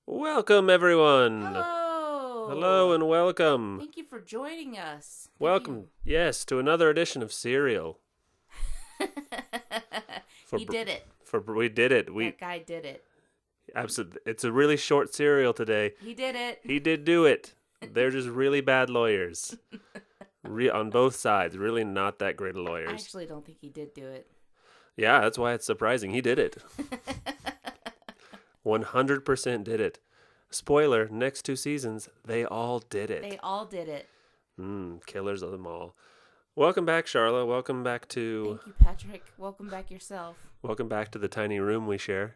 Welcome, everyone. Hello. Hello and welcome. Thank you for joining us. Welcome, yes, to another edition of Serial. He did it. We did it. That guy did it. Absolutely. It's a really short serial today. He did it. He did do it. They're just really bad lawyers. On both sides. Really not that great of lawyers. I actually don't think he did do it. Yeah, that's why it's surprising. He did it. 100% did it. Spoiler, next 2 seasons, they all did it. They all did it. Killers of them all. Welcome back, Charla. Welcome back to... Thank you, Patrick. Welcome back yourself. Welcome back to the tiny room we share.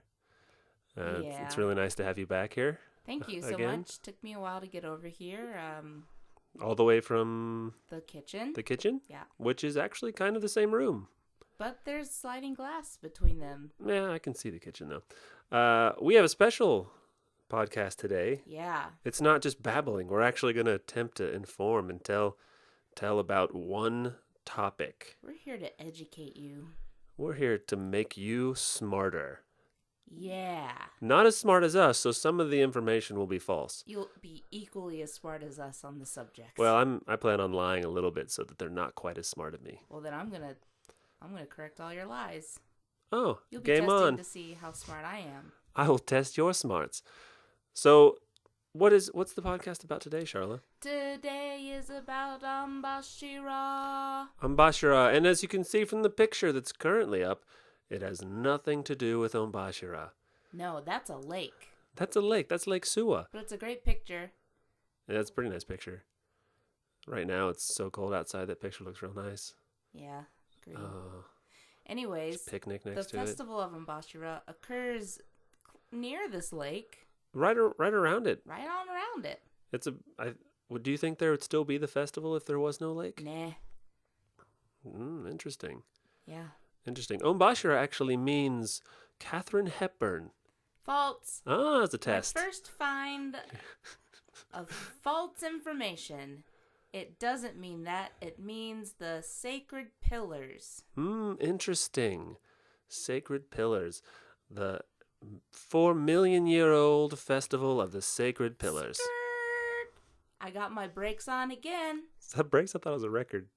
Yeah. It's really nice to have you back here. Thank you so much. Took me a while to get over here. All the way from... The kitchen. The kitchen? Yeah. Which is actually kind of the same room. But there's sliding glass between them. Yeah, I can see the kitchen though. We have a special podcast today. Yeah. It's not just babbling. We're actually going to attempt to inform and tell about one topic. We're here to educate you. We're here to make you smarter. Yeah. Not as smart as us, so some of the information will be false. You'll be equally as smart as us on the subject. Well, I plan on lying a little bit so that they're not quite as smart as me. Well, then I'm gonna correct all your lies. Oh, You'll be game testing on. to see how smart I am. I will test your smarts. So, what's the podcast about today, Charla? Today is about Onbashira. Onbashira, and as you can see from the picture that's currently up, it has nothing to do with Onbashira. No, that's a lake. That's a lake. That's Lake Suwa. But it's a great picture. Yeah, that's a pretty nice picture. Right now, it's so cold outside. That picture looks real nice. Yeah, agree. Oh, Anyways, picnic next to the festival of Onbashira occurs near this lake. Right around it. Right on around it. Do you think there would still be the festival if there was no lake? Nah. Interesting. Yeah. Interesting. Onbashira actually means Katharine Hepburn. False. Ah, it's a test. My first find of false information. It doesn't mean that. It means the sacred pillars. Interesting. Sacred pillars. The 4-million-year-old festival of the sacred pillars. Skirt. I got my brakes on again. Is that brakes? I thought it was a record.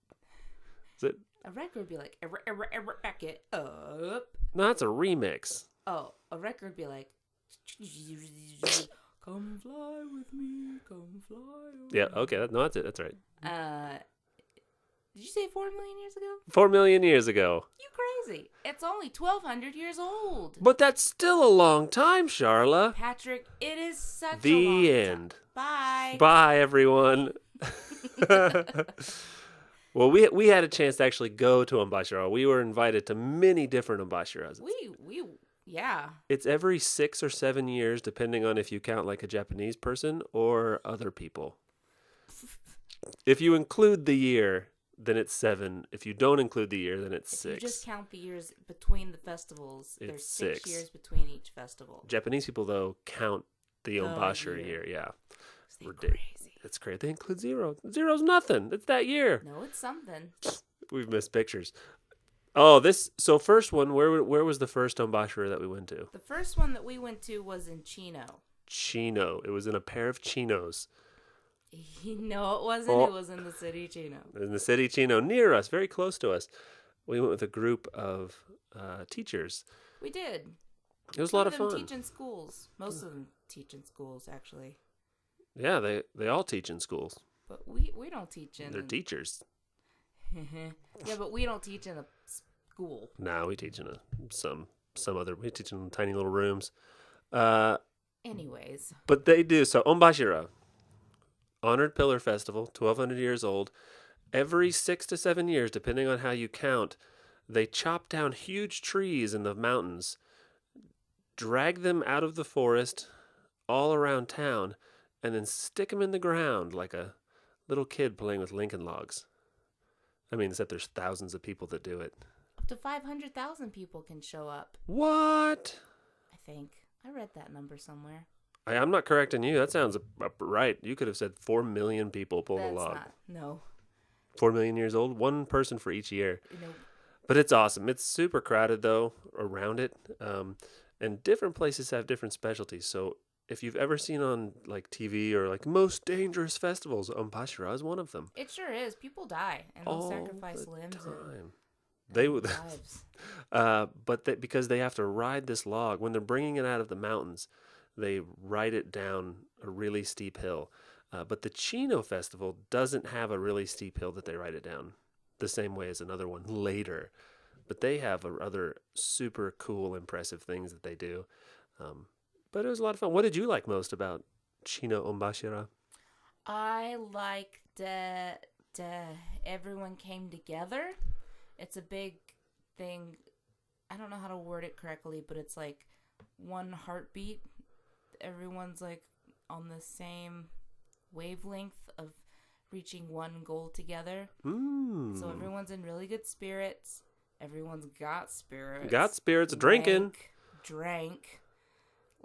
Is it? A record would be like, back it up. No, that's a remix. Oh, a record would be like, come fly with me, come fly away. Yeah, okay. That's it. That's right. Did you say 4 million years ago? 4 million years ago. You crazy. It's only 1,200 years old. But that's still a long time, Charla. Patrick, it is such The a long end. time. Bye. Bye, everyone. Well, we had a chance to actually go to Onbashira. We were invited to many different Onbashiras. Yeah. It's every 6 or 7 years, depending on if you count like a Japanese person or other people. If you include the year, then it's 7. If you don't include the year, then it's 6. If you just count the years between the festivals, there's 6 years between each festival. Japanese people, though, count the Onbashira year. Yeah. They're crazy. It's great. They include 0. 0's nothing. It's that year. No, it's something. We've missed pictures. Oh, so first one, where was the first Onbashira that we went to? The first one that we went to was in Chino. Chino. It was in a pair of chinos. No, it wasn't. Oh. It was in the city Chino. In the city Chino, near us, very close to us. We went with a group of teachers. We did. It was a lot of fun. Some of them teach in schools. Most of them teach in schools, actually. Yeah, they all teach in schools. But we don't teach in... They're teachers. Yeah, but we don't teach in a school. Nah, we teach in some other... We teach in tiny little rooms. Anyways. But they do. So, Onbashira, Honored Pillar Festival, 1,200 years old. Every 6 to 7 years, depending on how you count, they chop down huge trees in the mountains, drag them out of the forest all around town, and then stick them in the ground like a little kid playing with Lincoln Logs. I mean, except there's thousands of people that do it. Up to 500,000 people can show up. What? I think. I read that number somewhere. I'm not correcting you. That sounds right. You could have said 4 million people pull a log. No. 4 million years old? One person for each year. Nope. But it's awesome. It's super crowded, though, around it. And different places have different specialties. So if you've ever seen on like TV or like most dangerous festivals, Onbashira is one of them. It sure is. People die, and they'll All sacrifice the limbs time. They would, lives. because they have to ride this log when they're bringing it out of the mountains, they ride it down a really steep hill. But the Chino festival doesn't have a really steep hill that they ride it down the same way as another one later. But they have other super cool, impressive things that they do. But it was a lot of fun. What did you like most about Chino Onbashira? I like that everyone came together. It's a big thing. I don't know how to word it correctly, but it's like one heartbeat. Everyone's like on the same wavelength of reaching one goal together. So everyone's in really good spirits. Everyone's got spirits. Got spirits, drinking. Drank.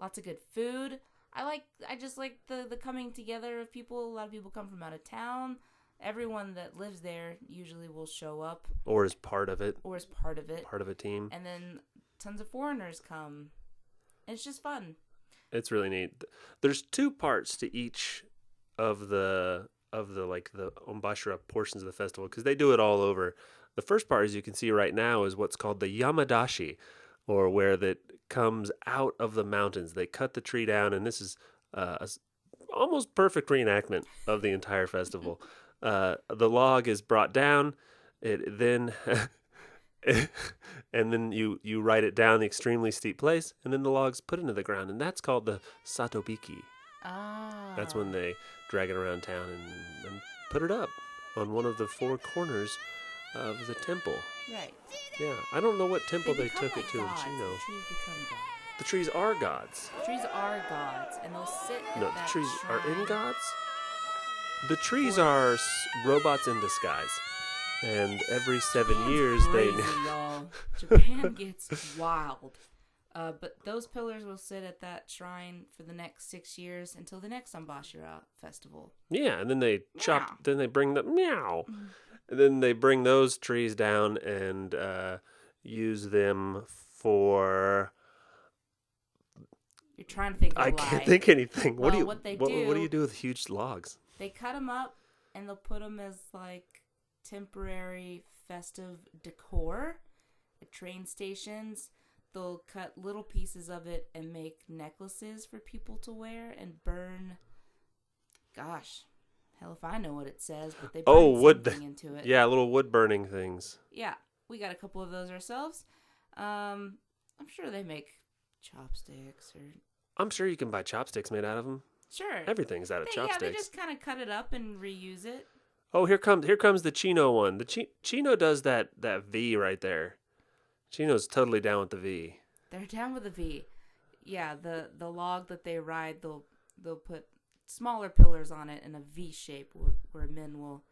Lots of good food. I just like the coming together of people. A lot of people come from out of town. Everyone that lives there usually will show up. Or is part of it. Part of a team. And then tons of foreigners come. It's just fun. It's really neat. There's two parts to each of the Onbashira portions of the festival, because they do it all over. The first part, as you can see right now, is what's called the Yamadashi, or where that comes out of the mountains. They cut the tree down, and this is almost perfect reenactment of the entire festival. The log is brought down. It then and then you ride it down the extremely steep place, and then the log's put into the ground, and that's called the satobiki. That's when they drag it around town and put it up on one of the four corners of the temple. Right. Yeah, I don't know what temple they took like it to gods. in Chino. The trees become gods. The trees are gods. The trees are gods, and they'll sit at No, that the trees are in shrine. gods. The trees are robots in disguise, and every 7 years Crazy, y'all. Japan gets wild. But those pillars will sit at that shrine for the next 6 years until the next Onbashira festival. Yeah, and then they chop. Meow. Then they bring the meow. And then they bring those trees down and use them for. You're trying to think of a I lie. can't think anything. What Well, do what they what do do- you do with huge logs? They cut them up, and they'll put them as, like, temporary festive decor at train stations. They'll cut little pieces of it and make necklaces for people to wear and burn. Gosh, hell if I know what it says, but they burn wood. something into it. Yeah, little wood burning things. Yeah, we got a couple of those ourselves. I'm sure they make chopsticks or... I'm sure you can buy chopsticks made out of them. Sure. Everything's out of chopsticks. Yeah, they just kind of cut it up and reuse it. Oh, here comes the Chino one. The Chino does that V right there. Chino's totally down with the V. They're down with a V. Yeah, the log that they ride, they'll put smaller pillars on it in a V shape where men will...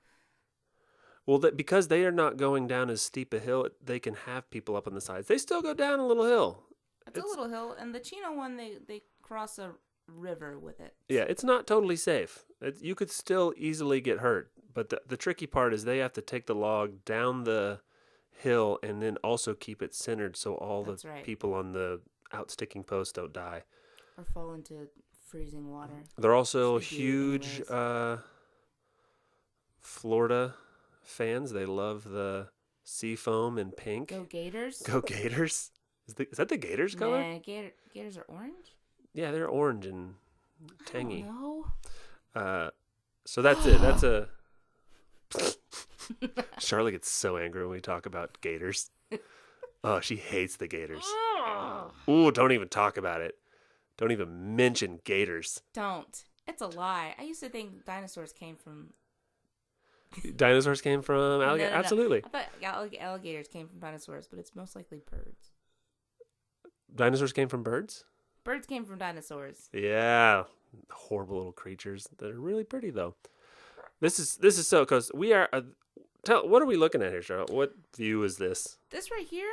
Well, because they are not going down as steep a hill, they can have people up on the sides. They still go down a little hill. It's a little hill, and the Chino one, they cross a river with it. Yeah, it's not totally safe. You could still easily get hurt. But the tricky part is they have to take the log down the hill and then also keep it centered so all That's the right. people on the outsticking post don't die. Or fall into freezing water. They're also Which they do huge Florida fans. They love the sea foam and pink. Go Gators. Go Gators. Is that the Gators color? Nah, Gators are orange? Yeah, they're orange and tangy. No. So that's it. That's a... Charlotte gets so angry when we talk about gators. Oh, she hates the gators. Ooh, don't even talk about it. Don't even mention gators. Don't. It's a lie. I used to think dinosaurs came from... Dinosaurs came from alligators? No. Absolutely. I thought alligators came from dinosaurs, but it's most likely birds. Dinosaurs came from birds? Birds came from dinosaurs. Yeah. Horrible little creatures that are really pretty, though. This is so, because we are... what are we looking at here, Charlotte? What view is this? This right here?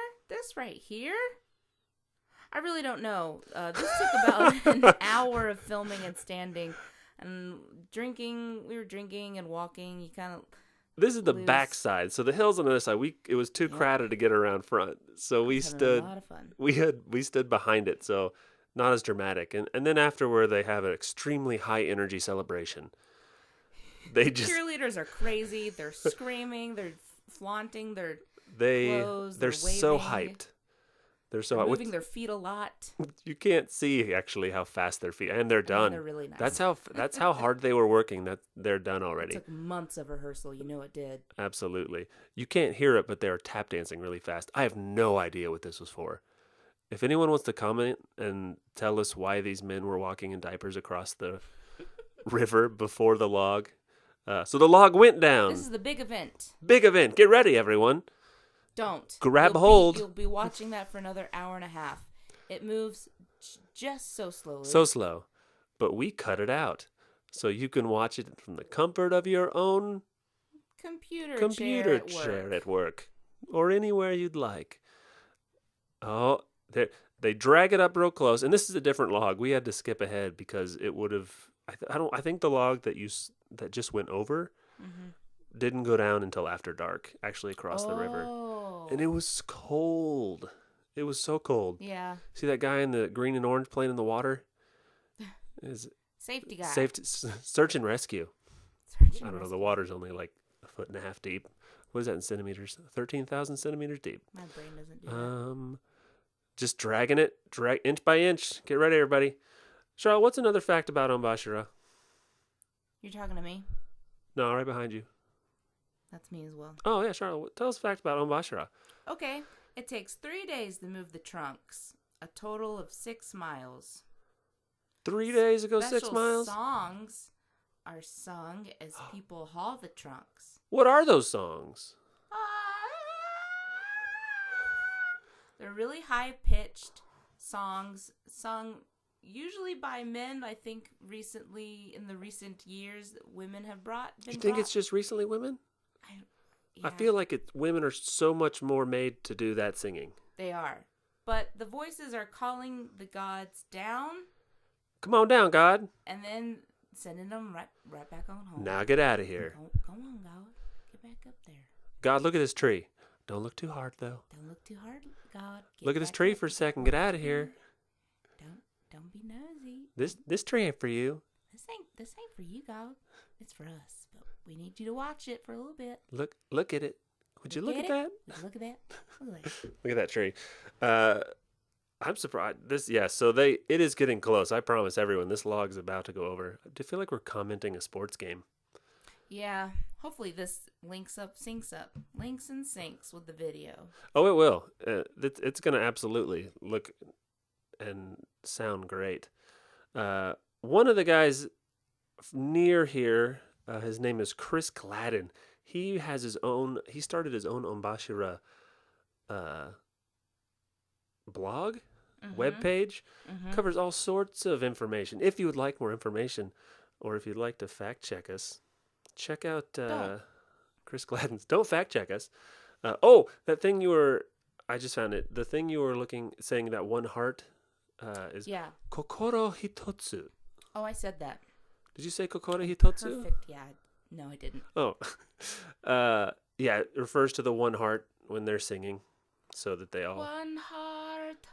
I really don't know. This took about an hour of filming and standing and drinking. We were drinking and walking. You kind of... This is the back side. So the hill's on the other side. It was too crowded to get around front. So we stood... a lot of fun. We stood behind it. So not as dramatic. And then afterward, they have an extremely high energy celebration. They just Cheerleaders are crazy. They're screaming. They're flaunting their they're clothes. They're so waving. hyped. They're so They're hyped. moving their feet a lot. You can't see actually how fast their feet, and they're done. They're really nice. That's how hard they were working. That they're done It already. took months of rehearsal. You know it did. Absolutely. You can't hear it, but they're tap dancing really fast. I have no idea what this was for. If anyone wants to comment and tell us why these men were walking in diapers across the river before the log. So the log went down. This is the big event. Big event. Get ready, everyone. Don't. Grab hold. You'll be watching that for another hour and a half. It moves just so slowly. So slow. But we cut it out. So you can watch it from the comfort of your own computer chair at work. Or anywhere you'd like. Oh, they drag it up real close. And this is a different log. We had to skip ahead because it would have... I think the log that just went over didn't go down until after dark, actually across the river. And it was cold. It was so cold. Yeah. See that guy in the green and orange playing in the water? Safety guy. Search and rescue. I don't know. The water's only like 1.5 feet deep. What is that in centimeters? 13,000 centimeters deep. My brain doesn't do that. Just dragging it, inch by inch. Get ready, everybody. Charlotte, what's another fact about Onbashira? You're talking to me? No, right behind you. That's me as well. Oh, yeah, Charlotte. Tell us a fact about Onbashira. Okay. It takes 3 days to move the trunks. A total of 6 miles. 3 days to go 6 miles? Special songs are sung as people haul the trunks. What are those songs? They're really high-pitched songs sung usually by men. I think in the recent years, women have been You think it's just recently women? Yeah, I feel like women are so much more made to do that singing. they are. But the voices are calling the gods down. Come on down, God. And then sending them right back on home. Now get out of here. Go on, God. Get back up there. God, look at this tree. Don't look too hard, though. Don't look too hard, God. Look at this tree for a second. Get out of here. Don't be nosy. This tree ain't for you. This ain't for you, God. It's for us. But we need you to watch it for a little bit. Look at it. Would you look at that? Look at that. Look at that. Look at that tree. I'm surprised. So it is getting close. I promise everyone, this log is about to go over. I feel like we're commenting a sports game. Yeah. Hopefully this links and syncs with the video. Oh, it will. It's going to absolutely look and sound great. One of the guys near here, his name is Chris Gladden. He started his own Onbashira blog, webpage, covers all sorts of information. If you would like more information, or if you'd like to fact check us, check out Chris Gladden's. Don't fact check us. That thing I just found it. The thing you were saying that one heart is Kokoro Hitotsu. Oh, I said that. Did you say Kokoro Hitotsu? Perfect. Yeah. No, I didn't. Oh. It refers to the one heart when they're singing, so that they all... One heart,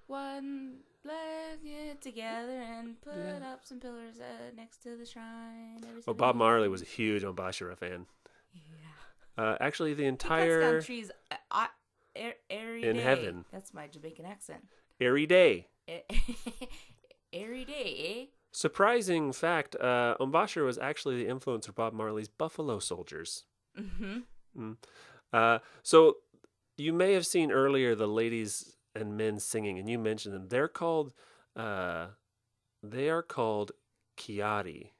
one leg, get together and put up some pillars next to the shrine. Bob Marley was a huge Onbashira fan. Yeah. Actually, the entire... He cuts down trees every day. In heaven. That's my Jamaican accent. Every day. Every day, eh? Surprising fact, Onbashira was actually the influence of Bob Marley's Buffalo Soldiers. So you may have seen earlier the ladies and men singing, and you mentioned them. They are called Kiari.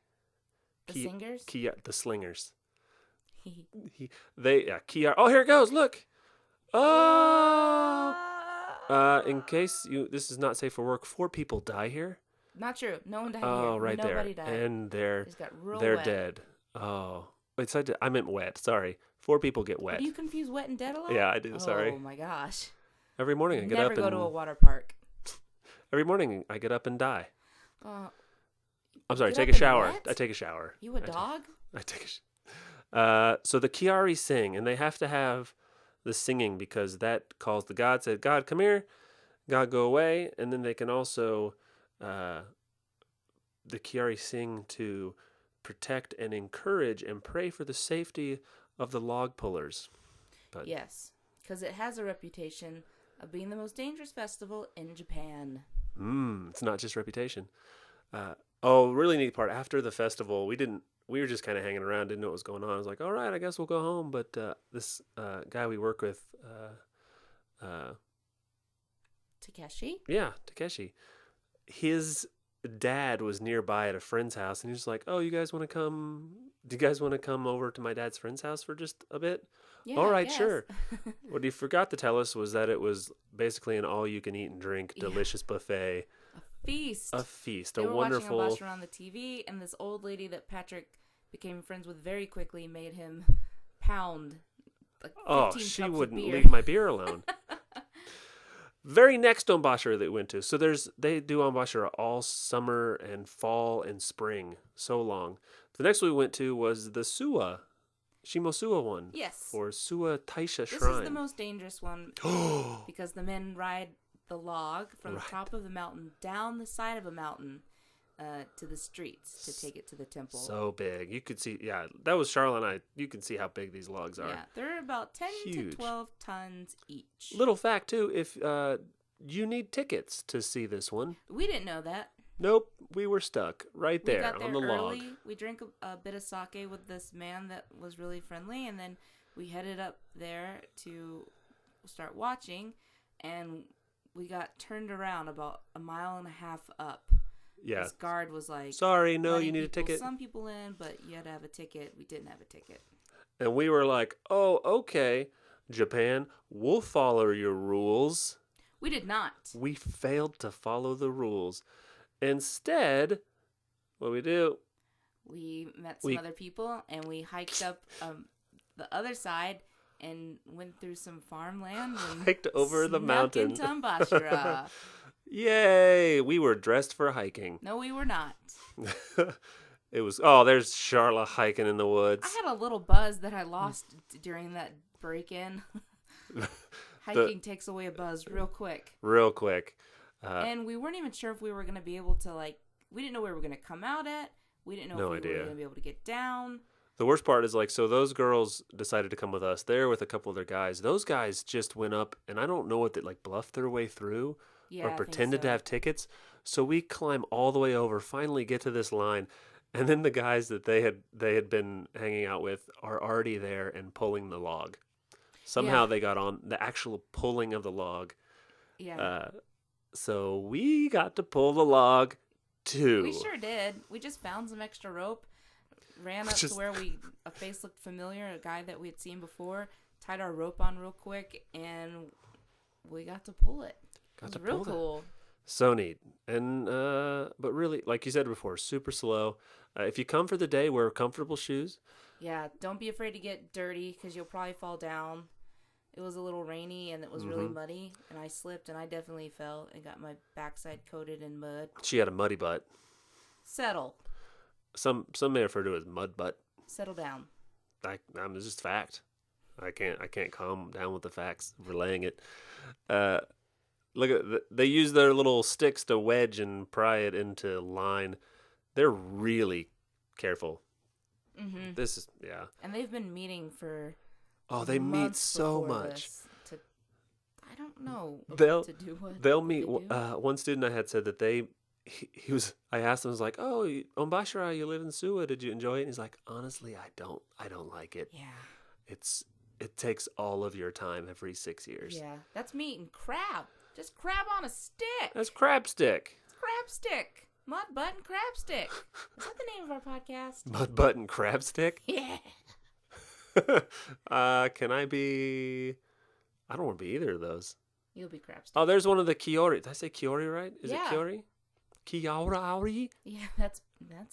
The singers? The slingers. Kiari. Oh, here it goes. Look. Oh. In case this is not safe for work, 4 people die here. Not true. No one died here. Oh, right Nobody there. died. And they're wet. dead. Oh. Wait, so I meant wet. Sorry. 4 people get wet. Do you confuse wet and dead a lot? Yeah, I do. Sorry. Oh, my gosh. Every morning I get up and... Never go to a water park. Every morning I get up and die. I'm sorry, Get take up a shower. and I take a shower. You a dog? I take a shower. So the Kiari sing, and they have to have the singing because that calls the god, said, God, come here. God, go away. And then they can also the Kiari sing to protect and encourage and pray for the safety of the log pullers. But Yes, because it has a reputation of being the most dangerous festival in Japan. it's not just reputation. Really neat part. After the festival, we were just kind of hanging around, didn't know what was going on. I was like, all right, I guess we'll go home. But this guy we work with, Takeshi, his dad was nearby at a friend's house, and he was like, oh, you guys want to come? Do you guys want to come over to my dad's friend's house for just a bit? Yeah, All I right, guess. sure. What he forgot to tell us was that it was basically an all-you-can-eat and drink, delicious buffet. Feast. A feast. They A were wonderful. watching Onbashira on the TV, and this old lady that Patrick became friends with very quickly made him pound like 15 She cups wouldn't of beer. leave my beer alone. Very next Onbashira that we went to. So they do Onbashira all summer and fall and spring. So long. The next one we went to was the Shimosuwa one. Yes. Or Suwa Taisha This Shrine. is the most dangerous one because the men ride the log from the top of the mountain down the side of a mountain to the streets to take it to the temple. So big. You could see, that was Charlotte and I. You can see how big these logs are. Yeah, they're about 10 Huge. to 12 tons each. Little fact, too, if you need tickets to see this one. We didn't know that. Nope, we were stuck right We there got there on the early. log. We drank a bit of sake with this man that was really friendly, and then we headed up there to start watching, and we got turned around about a mile and a half up. Yeah. This guard was like, sorry, no, letting you need a ticket. some people in, but you had to have a ticket. We didn't have a ticket. And we were like, oh, okay, Japan, we'll follow your rules. We did not. We failed to follow the rules. Instead, what we do? We met some other people, and we hiked up the other side and went through some farmland and hiked over the mountain into Onbashira. Yay! We were dressed for hiking. No, we were not. It was, there's Charla hiking in the woods. I had a little buzz that I lost during that break-in. Hiking takes away a buzz real quick. Real quick. And we weren't even sure if we were going to be able to, we didn't know where we were going to come out at. We didn't know if we were going to be able to get down. The worst part is, so those girls decided to come with us. They're with a couple of their guys. Those guys just went up, and I don't know what they, bluffed their way through or pretended to have tickets. So we climb all the way over, finally get to this line, and then the guys that they had been hanging out with are already there and pulling the log. Somehow they got on the actual pulling of the log. Yeah. So we got to pull the log, too. We sure did. We just found some extra rope, ran up to where a face looked familiar, a guy that we had seen before, tied our rope on real quick, and we got to pull it. It was real cool. So neat. And, but really, like you said before, super slow. If you come for the day, wear comfortable shoes. Yeah, don't be afraid to get dirty because you'll probably fall down. It was a little rainy and it was really muddy, and I slipped and I definitely fell and got my backside coated in mud. She had a muddy butt. Settle. Some may refer to it as mud butt. Settle down. It's just fact. I can't calm down with the facts, relaying it. Look at they use their little sticks to wedge and pry it into line. They're really careful. Mm-hmm. This is And they've been meeting for. They meet so much. I don't know. They'll meet. One student I had said that he was. I asked him, I was like, "Oh, Onbashira, you live in Suwa. Did you enjoy it?" And he's like, "Honestly, I don't like it. Yeah. It takes all of your time every 6 years. Yeah, that's meeting crab. Just crab on a stick. That's crab stick. It's crab stick. Mud button crab stick. Is that the name of our podcast? Mud button crab stick? Yeah. Can I be... I don't want to be either of those. You'll be crab stick. Oh, there's one of the Kiori. Did I say Kiori right? Is it Yeah. Kiori? Kiauri? Yeah, that's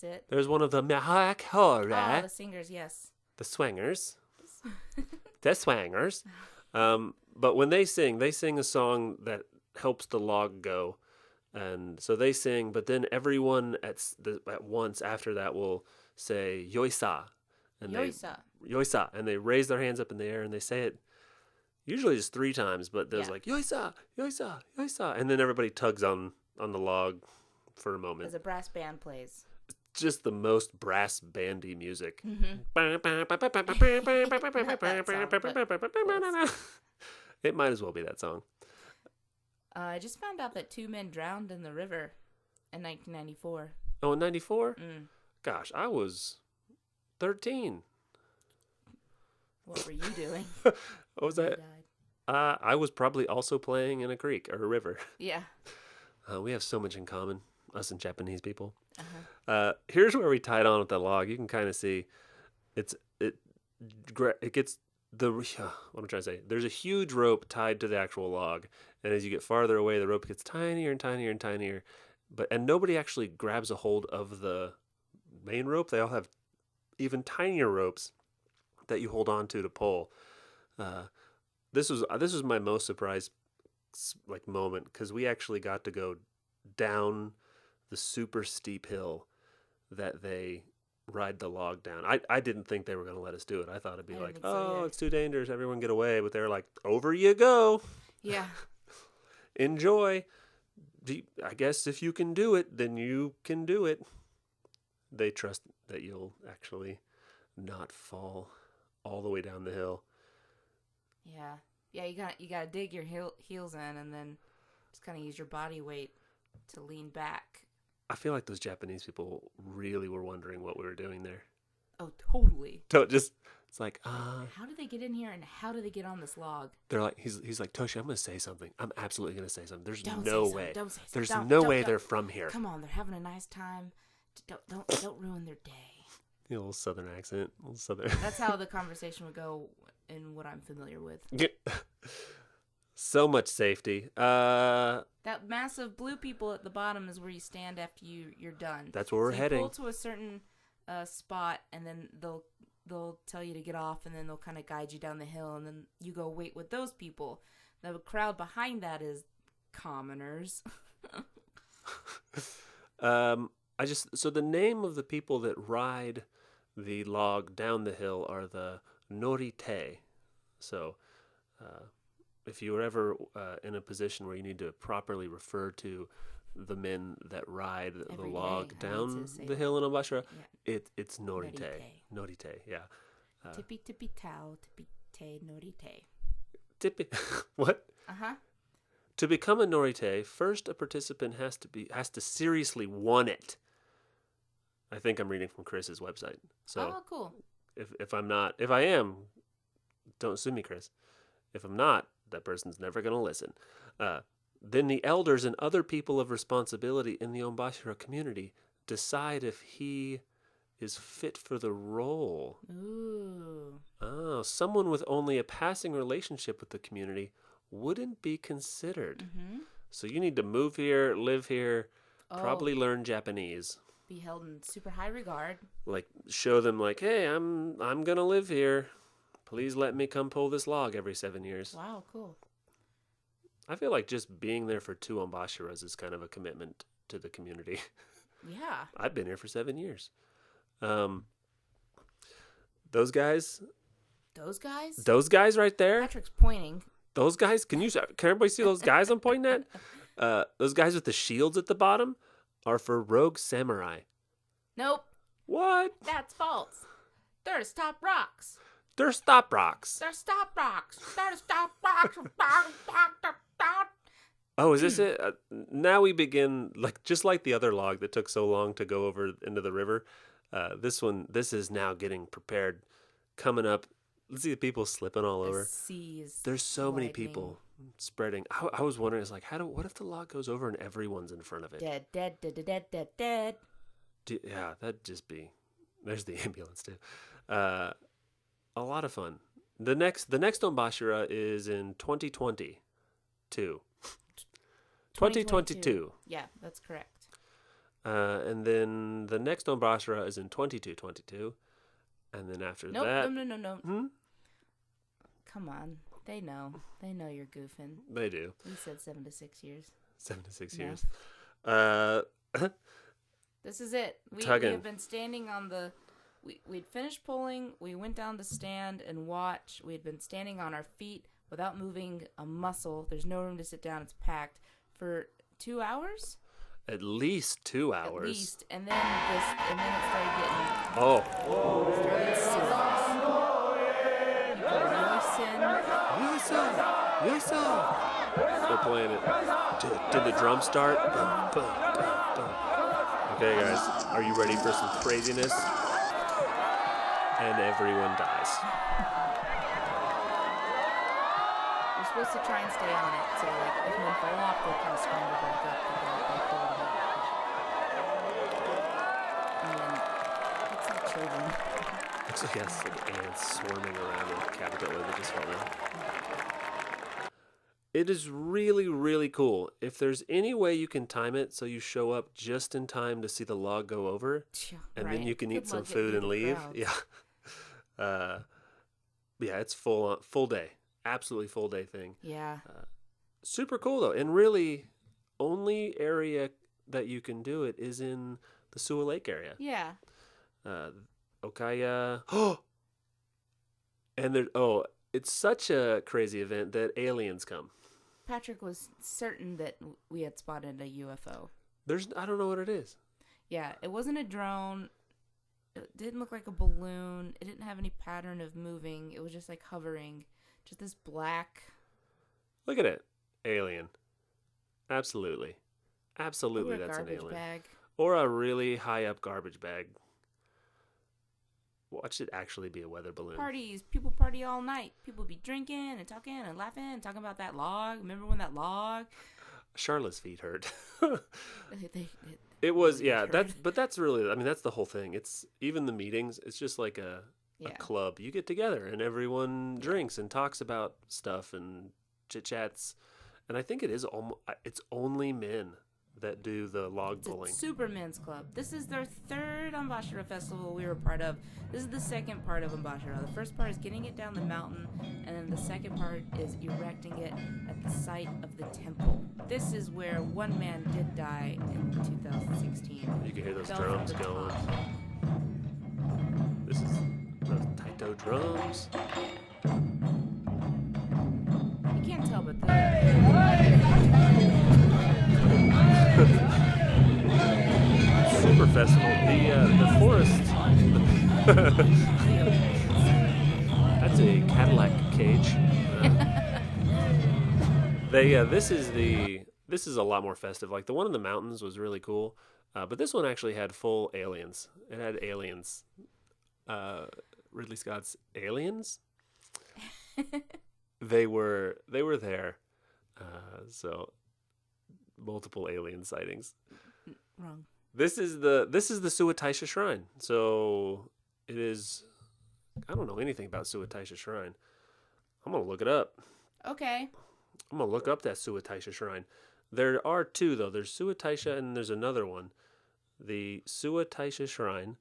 it. There's one of the Mahakora. Oh, the singers, yes. The swangers. The swangers. But when they sing a song that helps the log go. And so they sing, but then everyone at once after that will say Yoisa. And Yoisa. And they raise their hands up in the air and they say it usually just 3 times, but there's like Yoisa, Yoisa, Yoisa. And then everybody tugs on the log for a moment. As a brass band plays. Just the most brass bandy music. It might as well be that song. I just found out that 2 men drowned in the river in 1994. Oh, in 94? Gosh, I was 13. What were you doing? What was that? I was probably also playing in a creek or a river. Yeah. We have so much in common, us and Japanese people. Uh-huh. Here's where we tied on with the log. You can kind of see it gets what I'm trying to say. There's a huge rope tied to the actual log, and as you get farther away, the rope gets tinier and tinier and tinier. And nobody actually grabs a hold of the main rope. They all have even tinier ropes that you hold on to pull. This was my most surprised moment, because we actually got to go down the super steep hill that they ride the log down. I didn't think they were going to let us do it. I thought it'd be like, it's too dangerous, everyone get away. But they were like, over you go. Yeah. Enjoy. I guess if you can do it, then you can do it. They trust that you'll actually not fall all the way down the hill. Yeah. Yeah, you got to dig your heels in and then just kind of use your body weight to lean back. I feel like those Japanese people really were wondering what we were doing there. Oh, totally. It's like, how did they get in here and how did they get on this log? They're like, he's like, Toshi, I'm going to say something. I'm absolutely going to say something. There's Don't no say way. Don't say There's don't, no don't, way don't. they're from here. Come on, they're having a nice time. Don't ruin their day. A little southern accent. A little southern. That's how the conversation would go in what I'm familiar with. So much safety. That massive blue people at the bottom is where you stand after you're done. That's where we're heading. You pull to a certain spot, and then they'll tell you to get off, and then they'll kind of guide you down the hill, and then you go wait with those people. The crowd behind that is commoners. So the name of the people that ride the log down the hill are the norite. So, if you were ever in a position where you need to properly refer to the men that ride the log down the hill in Onbashira, it's norite. Norite, yeah. Tippy tippy tau, tippy te norite. Tippy, what? Uh-huh. To become a norite, first a participant has to seriously want it. I think I'm reading from Chris's website. So, cool. If I am, don't sue me, Chris. If I'm not, that person's never going to listen. Then the elders and other people of responsibility in the Onbashira community decide if he is fit for the role. Ooh. Oh, someone with only a passing relationship with the community wouldn't be considered. Mm-hmm. So you need to move here, live here, probably learn Japanese. Be held in super high regard. Like, show them, like, hey, I'm going to live here. Please let me come pull this log every 7 years. Wow, cool. I feel like just being there for 2 Onbashiras is kind of a commitment to the community. Yeah. I've been here for 7 years. Those guys? Those guys? Those guys right there? Patrick's pointing. Those guys? Can everybody see those guys I'm pointing at? Those guys with the shields at the bottom are for rogue samurai. Nope. What? That's false. They're to stop rocks. They're stop rocks. They're stop rocks. They're to stop rocks. Oh, is this it? Now we begin, just like the other log that took so long to go over into the river. This is now getting prepared. Coming up, let's see the people slipping all over. There's so many people spreading. I was wondering, what if the log goes over and everyone's in front of it? Dead. Yeah, that'd just be. There's the ambulance too. A lot of fun. The next Onbashira is in 2022. 2022. Yeah, that's correct. And then the next Onbashira is in 22. And then after that... No. Hmm? Come on. They know. They know you're goofing. They do. We said 7 to 6 years. 7 to 6 No. years. This is it. We have been standing on the... We'd finished pulling. We went down to stand and watch. We had been standing on our feet without moving a muscle. There's no room to sit down. It's packed. For 2 hours? At least 2 hours. At least, and then it started getting Oh. serious. Yes, sir. Yes, sir. They're playing it. Did the drum start? Okay, guys. Are you ready for some craziness? And everyone dies. You're supposed to try and stay on it, so like if one fall off, they'll kind of scramble back up to get back over it. And it's like children. Yes, like ants swarming around the caterpillar that just fell down. It is really, really cool. If there's any way you can time it so you show up just in time to see the log go over, and then you can eat some food and leave. Yeah. Yeah, it's full day. Absolutely full day thing. Yeah. Super cool though. And really, only area that you can do it is in the Sua Lake area. Yeah. Okaya. And it's such a crazy event that aliens come. Patrick was certain that we had spotted a UFO. I don't know what it is. Yeah, it wasn't a drone. It didn't look like a balloon. It didn't have any pattern of moving. It was just like hovering. Just this black. Look at it. Alien. Absolutely. Absolutely, that's an alien. Garbage bag. Or a really high up garbage bag. Watch it actually be a weather balloon. Parties. People party all night. People be drinking and talking and laughing and talking about that log. Remember when that log? Charlotte's feet hurt. It was, yeah. That's really, I mean, that's the whole thing. It's even the meetings. It's just like a club. You get together and everyone drinks and talks about stuff and chit chats. And I think it's only men that do the log pulling. It's a super men's club. This is their third Onbashira festival we were part of. This is the second part of Onbashira. The first part is getting it down the mountain, and then the second part is erecting it at the site of the temple. This is where one man did die in 2016. You can hear those drums going. This is the Taito drums. You can't tell, but Super festival. The forest. That's a Cadillac cage. This is a lot more festive. Like the one in the mountains was really cool, but this one actually had full aliens. It had aliens. Ridley Scott's Aliens. They were there. So multiple alien sightings. Wrong. This is the Sua Taisha Shrine. So it is. I don't know anything about Sua Taisha Shrine. I'm gonna look it up. Okay. I'm gonna look up that Sua Taisha Shrine. There are two though. There's Sua Taisha and there's another one, the Sua Taisha Shrine,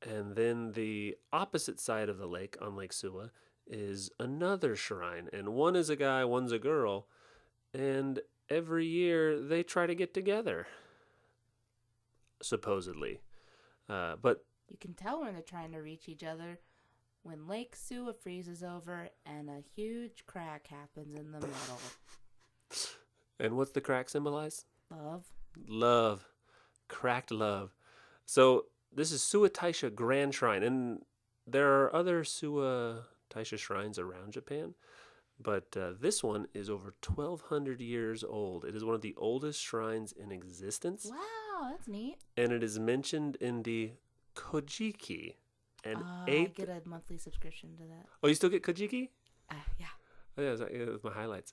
and then the opposite side of the lake on Lake Sua is another shrine, and one is a guy, one's a girl, and every year they try to get together. Supposedly, but you can tell when they're trying to reach each other when Lake Sua freezes over and a huge crack happens in the middle. And what's the crack symbolize? Love. Cracked love. So this is Sua Taisha Grand Shrine, and there are other Sua Taisha shrines around Japan, but this one is over 1,200 years old. It is one of the oldest shrines in existence. Wow, that's neat. And it is mentioned in the Kojiki. I get a monthly subscription to that. Oh, you still get Kojiki? Yeah. Oh, yeah, it's my highlights.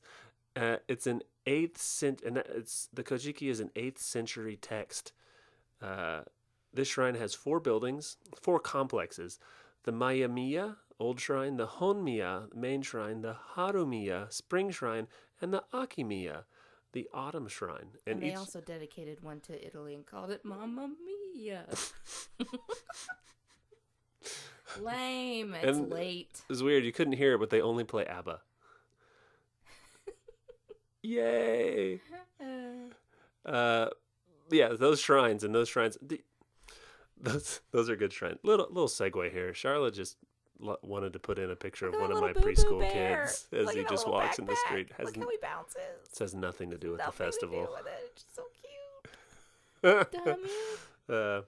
It's an 8th century, and the Kojiki is an 8th century text. This shrine has 4 buildings, 4 complexes: the Mayamiya, Old Shrine; the Honmiya, Main Shrine; the Harumiya, Spring Shrine; and the Akimiya, the Autumn Shrine. And they also dedicated one to Italy and called it Mamma Mia. Lame. It's late. It's weird. You couldn't hear it, but they only play ABBA. Yay! Yeah, those shrines. Those are good shrines. Little segue here. Charlotte just wanted to put in a picture of one of my preschool kids as he just walks in the street. Look how he bounces. It has nothing to do with the festival. It's so cute. Dummy.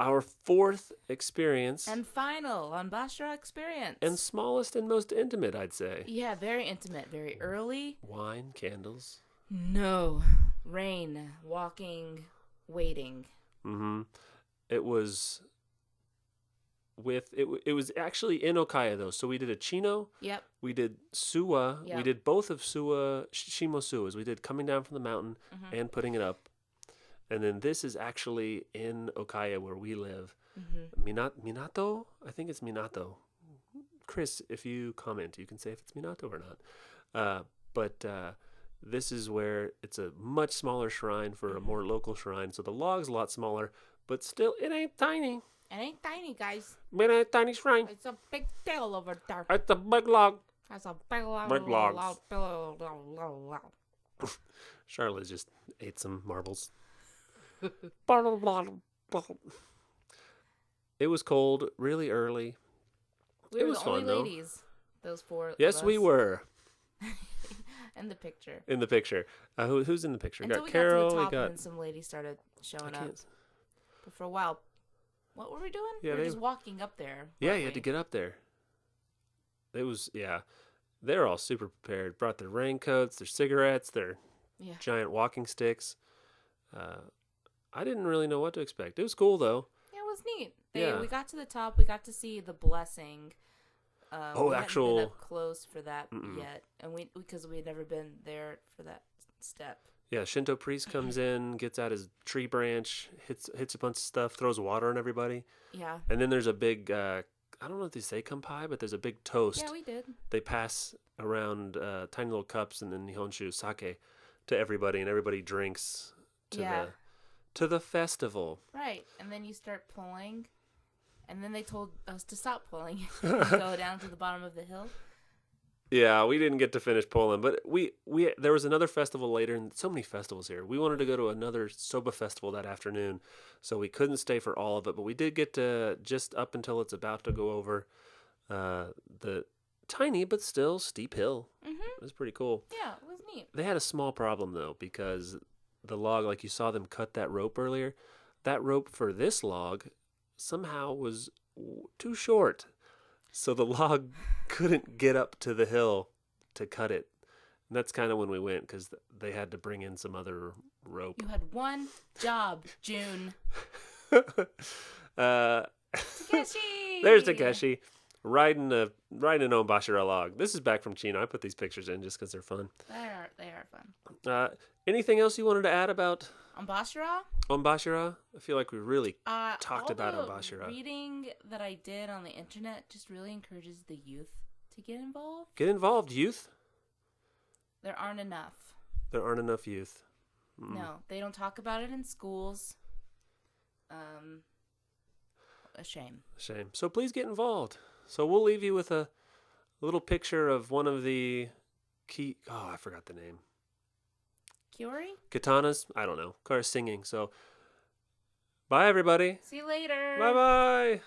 Our fourth experience And final Onbashira experience. and smallest and most intimate, I'd say. Yeah, very intimate, very early. Wine, candles. No. Rain, walking, waiting. Mm-hmm. It was it was actually in Okaya though. So we did a Chino. Yep. We did Suwa. We Yep. did both of Suwa Shimo Suwas. We did coming down from the mountain and putting it up. And then this is actually in Okaya where we live. Minato? I think it's Minato. Chris, if you comment, you can say if it's Minato or not. But this is where it's a much smaller shrine for a more local shrine. So the log's a lot smaller, but still, it ain't tiny. It ain't tiny, guys. It ain't a tiny shrine. It's a big tail over there. It's a big log. That's a big log. Big logs. Charlotte just ate some marbles. It was cold, really early. We It were was the only fun, though. ladies. Those four. Yes, we were In the picture. in the picture. Who's in the picture? Until Got we Carol. got to the top, we got. and then some ladies started showing I up. can't. But for a while, what were we doing? Yeah, we were they- just walking up there. Yeah, weren't you had to we? get up there. It was They're all super prepared. Brought their raincoats, their cigarettes, their Yeah. giant walking sticks. I didn't really know what to expect. It was cool though. Yeah, it was neat. Yeah. We got to the top. We got to see the blessing. We hadn't actual- been up close for that Mm-mm. yet, and because we had never been there for that step. Yeah, Shinto priest comes in, gets out his tree branch, hits a bunch of stuff, throws water on everybody, Yeah. and then there's a big. I don't know if they say kanpai, but there's a big toast. Yeah, we did. They pass around tiny little cups and then nihonshu sake to everybody, and everybody drinks to the festival. Right, and then you start pulling, and then they told us to stop pulling and go down to the bottom of the hill. Yeah, we didn't get to finish pulling, but we there was another festival later, and so many festivals here. We wanted to go to another soba festival that afternoon, so we couldn't stay for all of it, but we did get to just up until it's about to go over the tiny but still steep hill. It was pretty cool. Yeah, it was neat. They had a small problem though, because the log, like you saw them cut that rope earlier, that rope for this log somehow was too short. So the log couldn't get up to the hill to cut it. And that's kind of when we went, because they had to bring in some other rope. You had one job, June. uh, Takeshi! There's Takeshi riding an Onbashira log. This is back from Chino. I put these pictures in just because they're fun. They are fun. Anything else you wanted to add about Onbashira? Onbashira? I feel like we really talked all about the Onbashira. reading that I did on the internet just really encourages the youth to get involved. Get involved, youth. There aren't enough. There aren't enough youth. No, they don't talk about it in schools. A shame. Shame. So please get involved. So we'll leave you with a little picture of one of the key. Oh, I forgot the name. Kiori? Katanas? I don't know. Kara's singing. So bye, everybody. See you later. Bye bye.